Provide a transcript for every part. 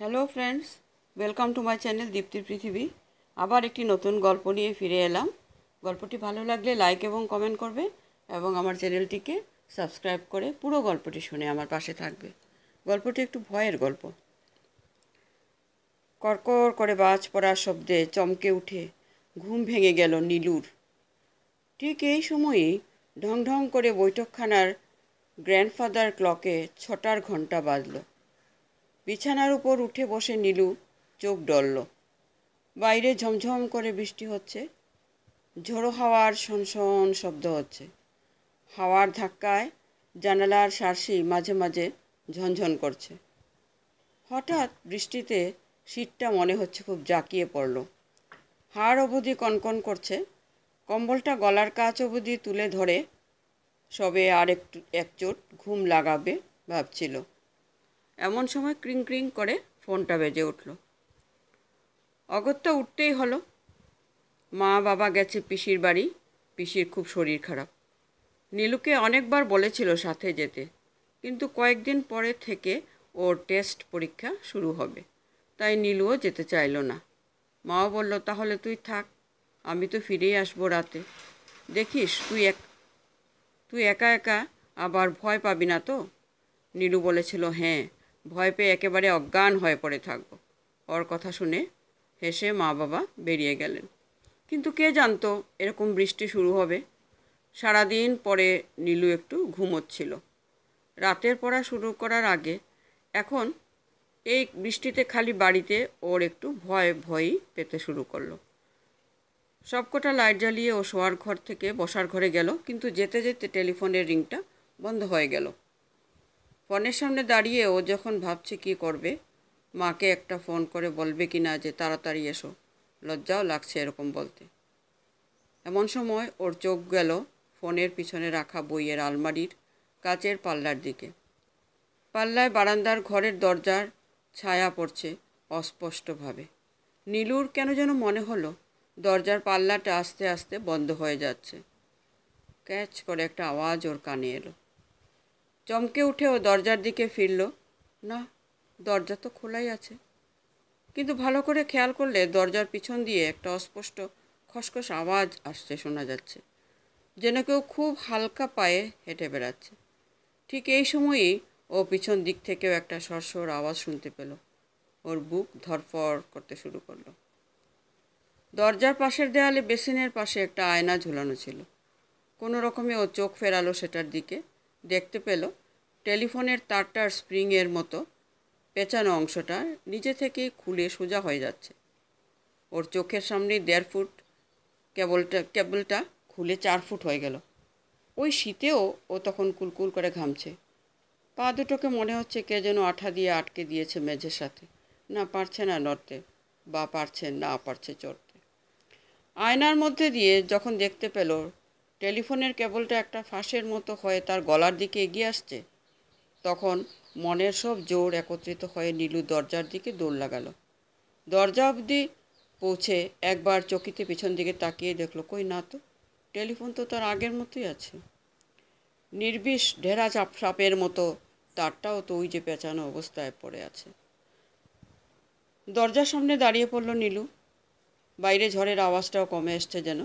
Hello friends, welcome to my channel দীপ্তির পৃথিবী। আবার একটি নতুন গল্প নিয়ে ফিরে এলাম। গল্পটি ভালো লাগলে লাইক এবং কমেন্ট করবে এবং আমার চ্যানেলটিকে সাবস্ক্রাইব করে পুরো গল্পটি শুনে আমার পাশে থাকবে। গল্পটি একটু ভয়ের গল্প। কড়কড় করে বাজ পড়ার শব্দে চমকে উঠে ঘুম ভেঙে গেল নীলুর। ঠিক এই সময়ই ঢং ঢং করে বৈঠকখানার গ্র্যান্ডফাদার ক্লকে 6টার ঘণ্টা বাজল। বিছানার উপর উঠে বসে নীলু চোখ ডলল। বাইরে ঝমঝম করে বৃষ্টি হচ্ছে, ঝোড়ো হাওয়ার শনশন শব্দ হচ্ছে। হাওয়ার ধাক্কায় জানালার শার্সি মাঝে মাঝে ঝনঝন করছে। হঠাৎ বৃষ্টিতে শীতটা মনে হচ্ছে খুব জাঁকিয়ে পড়ল। হাড় অবধি কনকন করছে। কম্বলটা গলার কাছ অবধি তুলে ধরে সবে আর একচোট ঘুম লাগাবে ভাবছিল। এমন সময় ক্রিং ক্রিং করে ফোনটা বেজে উঠল। অগত্যা উঠতেই হলো। মা বাবা গেছে পিসির বাড়ি। পিসির খুব শরীর খারাপ। নীলুকে অনেকবার বলেছিল সাথে যেতে, কিন্তু কয়েকদিন পরে থেকে ওর টেস্ট পরীক্ষা শুরু হবে, তাই নীলুও যেতে চাইল না। মাও বলল, তাহলে তুই থাক, আমি তো ফিরেই আসবো রাতে। দেখিস তুই একা একা আবার ভয় পাবি না তো? নীলু বলেছিল, হ্যাঁ, ভয় পেয়ে একেবারে অজ্ঞান হয়ে পড়ে থাকবো। ওর কথা শুনে হেসে মা বাবা বেরিয়ে গেলেন। কিন্তু কে জানতো এরকম বৃষ্টি শুরু হবে। সারাদিন পরে নীলু একটু ঘুমোচ্ছিল। রাতের পড়া শুরু করার আগে এখন এই বৃষ্টিতে খালি বাড়িতে ওর একটু ভয়ই পেতে শুরু করলো। সবকটা লাইট জ্বালিয়ে ও শোয়ার ঘর থেকে বসার ঘরে গেল, কিন্তু যেতে যেতে টেলিফোনের রিংটা বন্ধ হয়ে গেল। ফোনের সামনে দাঁড়িয়ে ও যখন ভাবছে কী করবে, মাকে একটা ফোন করে বলবে কি না যে তাড়াতাড়ি এসো, লজ্জাও লাগছে এরকম বলতে। এমন সময় ওর চোখ গেল ফোনের পিছনে রাখা বইয়ের আলমারির কাচের পাল্লার দিকে। পাল্লায় বারান্দার ঘরের দরজার ছায়া পড়ছে অস্পষ্টভাবে। নীলুর কেন যেন মনে হলো দরজার পাল্লাটা আস্তে আস্তে বন্ধ হয়ে যাচ্ছে। ক্যাচ করে একটা আওয়াজ ওর কানে এলো। চমকে উঠে ও দরজার দিকে ফিরল। না, দরজা তো খোলাই আছে। কিন্তু ভালো করে খেয়াল করলে দরজার পিছন দিয়ে একটা অস্পষ্ট খসখস আওয়াজ আসছে শোনা যাচ্ছে, যেন কেউ খুব হালকা পায়ে হেঁটে বেড়াচ্ছে। ঠিক এই সময়ই ও পিছন দিক থেকেও একটা সরসর আওয়াজ শুনতে পেল। ওর বুক ধড়ফড় করতে শুরু করলো। দরজার পাশের দেয়ালে বেসিনের পাশে একটা আয়না ঝুলানো ছিল। কোনো রকমে ও চোখ ফেরালো সেটার দিকে। দেখতে পেল টেলিফোনের তারটার স্প্রিংয়ের মতো পেঁচানো অংশটা নিজে থেকেই খুলে সোজা হয়ে যাচ্ছে। ওর চোখের সামনে 1.5 ফুট কেবলটা খুলে 4 ফুট হয়ে গেল। ওই শীতেও ও তখন কুলকুল করে ঘামছে। পা দুটোকে মনে হচ্ছে কে যেন আঠা দিয়ে আটকে দিয়েছে মেঝের সাথে। না পারছে না নড়তে, বা পারছে চড়তে। আয়নার মধ্যে দিয়ে যখন দেখতে পেল টেলিফোনের কেবলটা একটা ফাঁসের মতো হয়ে তার গলার দিকে এগিয়ে আসছে, তখন মনের সব জোর একত্রিত হয়ে নীলু দরজার দিকে দৌড় লাগালো। দরজা অবধি পৌঁছে একবার চকিতে পিছন দিকে তাকিয়ে দেখলো, কই না তো, টেলিফোন তো তার আগের মতোই আছে। নির্বিষ ঢেরা সাপের মতো তারটাও তো ওই যে পেঁচানো অবস্থায় পড়ে আছে। দরজার সামনে দাঁড়িয়ে পড়ল নীলু। বাইরে ঝড়ের আওয়াজটাও কমে এসছে যেন।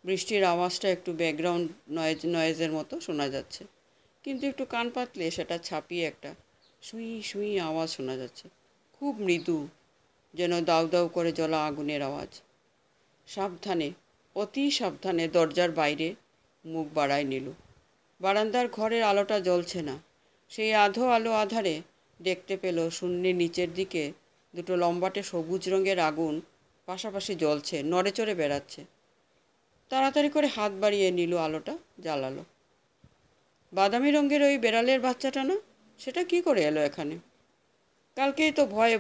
বৃষ্টির আওয়াজটা একটু ব্যাকগ্রাউন্ড নয়েজের মতো শোনা যাচ্ছে, কিন্তু একটু কান পাতলে সেটা ছাপিয়ে একটা সুই সুই আওয়াজ শোনা যাচ্ছে, খুব মৃদু, যেন দাউ দাউ করে জ্বলা আগুনের আওয়াজ। সাবধানে, অতি সাবধানে দরজার বাইরে মুখ বাড়ায় নীলু। বারান্দার ঘরের আলোটা জ্বলছে না। সেই আধো আলো আধারে দেখতে পেল শূন্যের নিচের দিকে দুটো লম্বাটে সবুজ রঙের আগুন পাশাপাশি জ্বলছে, নড়ে চড়ে বেড়াচ্ছে। তাড়াতাড়ি করে হাত বাড়িয়ে নীলু আলোটা জ্বালালো। বাদামি রঙের ওই বেড়ালের বাচ্চাটা না, সেটা কি করে এলো এখানে? কালকেই তো ভয়ে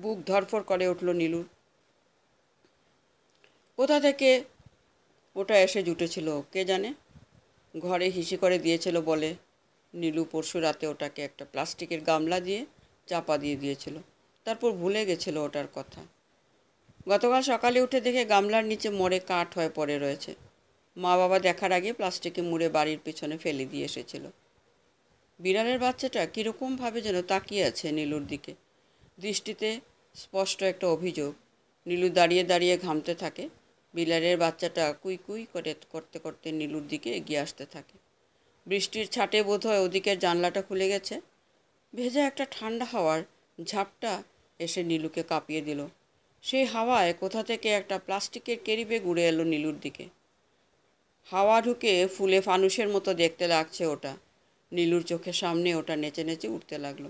বুক ধড়ফড় করে উঠল নীলুর। কোথা থেকে ওটা এসে জুটেছিল কে জানে। ঘরে হিসি করে দিয়েছিল বলে নীলু পরশু রাতে ওটাকে একটা প্লাস্টিকের গামলা দিয়ে চাপা দিয়ে দিয়েছিল। তারপর ভুলে গেছিল ওটার কথা। গতকাল সকালে উঠে দেখে গামলার নিচে মরে কাঠ হয়ে পড়ে রয়েছে। মা বাবা দেখার আগে প্লাস্টিকে মুড়ে বাড়ির পিছনে ফেলে দিয়ে এসেছিল। বিড়ালের বাচ্চাটা কীরকমভাবে যেন তাকিয়ে আছে নীলুর দিকে। দৃষ্টিতে স্পষ্ট একটা অভিযোগ। নীলু দাঁড়িয়ে দাঁড়িয়ে ঘামতে থাকে। বিড়ালের বাচ্চাটা কুই কুই করে করতে করতে নীলুর দিকে এগিয়ে আসতে থাকে। বৃষ্টির ছাটে বোধহয় ওদিকের জানলাটা খুলে গেছে। ভেজা একটা ঠান্ডা হাওয়ার ঝাপটা এসে নীলুকে কাঁপিয়ে দিল। সেই হাওয়ায় কোথা থেকে একটা প্লাস্টিকের ক্যারিব্যাগ উড়ে এলো নীলুর দিকে। হাওয়া ঢুকে ফুলে ফানুসের মতো দেখতে লাগছে ওটা। নীলুর চোখের সামনে ওটা নেচে নেচে উঠতে লাগলো।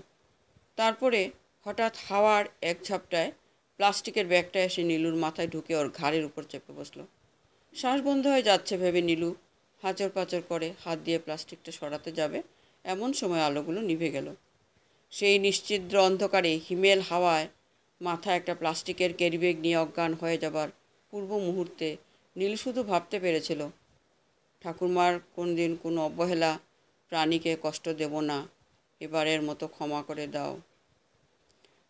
তারপরে হঠাৎ হাওয়ার এক ঝাপটায় প্লাস্টিকের ব্যাগটা এসে নীলুর মাথায় ঢুকে ওর ঘাড়ের উপর চেপে বসলো। শ্বাস বন্ধ হয়ে যাচ্ছে ভেবে নীলু হাঁচর পাঁচর করে হাত দিয়ে প্লাস্টিকটা সরাতে যাবে, এমন সময় আলোগুলো নিভে গেল। সেই নিশ্চিদ্র অন্ধকারে হিমেল হাওয়ায় মাথায় একটা প্লাস্টিকের ক্যারিব্যাগ নিয়ে অজ্ঞান হয়ে যাবার পূর্ব মুহূর্তে নীলু শুধু ভাবতে পেরেছিল, ঠাকুরমার কোনদিন কোনো অবহেলা প্রাণীকে কষ্ট দেব না, এবারের মতো ক্ষমা করে দাও।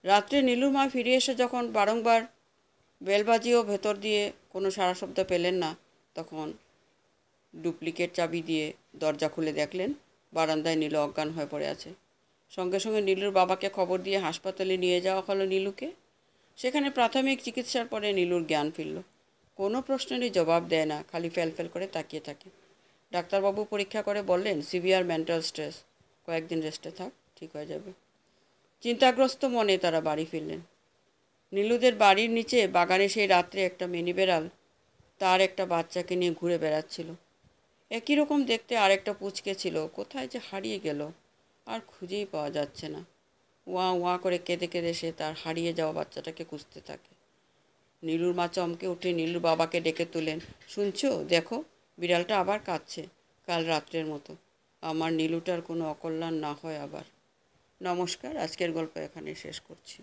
রাত্রে নীলুর মা ফিরে এসে যখন বারংবার বেল বাজিয়েও ভেতর দিয়ে কোনো সাড়া শব্দ পেলেন না, তখন ডুপ্লিকেট চাবি দিয়ে দরজা খুলে দেখলেন বারান্দায় নীলু অজ্ঞান হয়ে পড়ে আছে। সঙ্গে সঙ্গে নীলুর বাবাকে খবর দিয়ে হাসপাতালে নিয়ে যাওয়া হলো নীলুকে। সেখানে প্রাথমিক চিকিৎসার পরে নীলুর জ্ঞান ফিরল। কোনো প্রশ্নেরই জবাব দেয় না, খালি ফেল করে তাকিয়ে থাকে। ডাক্তারবাবু পরীক্ষা করে বললেন, সিভিয়ার মেন্টাল স্ট্রেস, কয়েকদিন রেস্টে থাক, ঠিক হয়ে যাবে। চিন্তাগ্রস্ত মনে তারা বাড়ি ফিরলেন। নীলুদের বাড়ির নিচে বাগানে সেই রাত্রে একটা মিনি বেড়াল তার একটা বাচ্চাকে নিয়ে ঘুরে বেড়াচ্ছিল। একই রকম দেখতে আরেকটা পুচকে ছিল, কোথায় যে হারিয়ে গেল আর খুঁজেই পাওয়া যাচ্ছে না। ওয়া ওয়া করে কেঁদে কেঁদে সে তার হারিয়ে যাওয়া বাচ্চাটাকে খুঁজতে থাকে। নীলুর মা চমকে উঠে নীলুর বাবাকে ডেকে তুলেন। শুনছো, দেখো, বিড়ালটা আবার কাঁদছে, কাল রাত্রের মতো। আমার নীলুটার কোনো অকল্যাণ না হয় আবার। নমস্কার, আজকের গল্প এখানে শেষ করছি।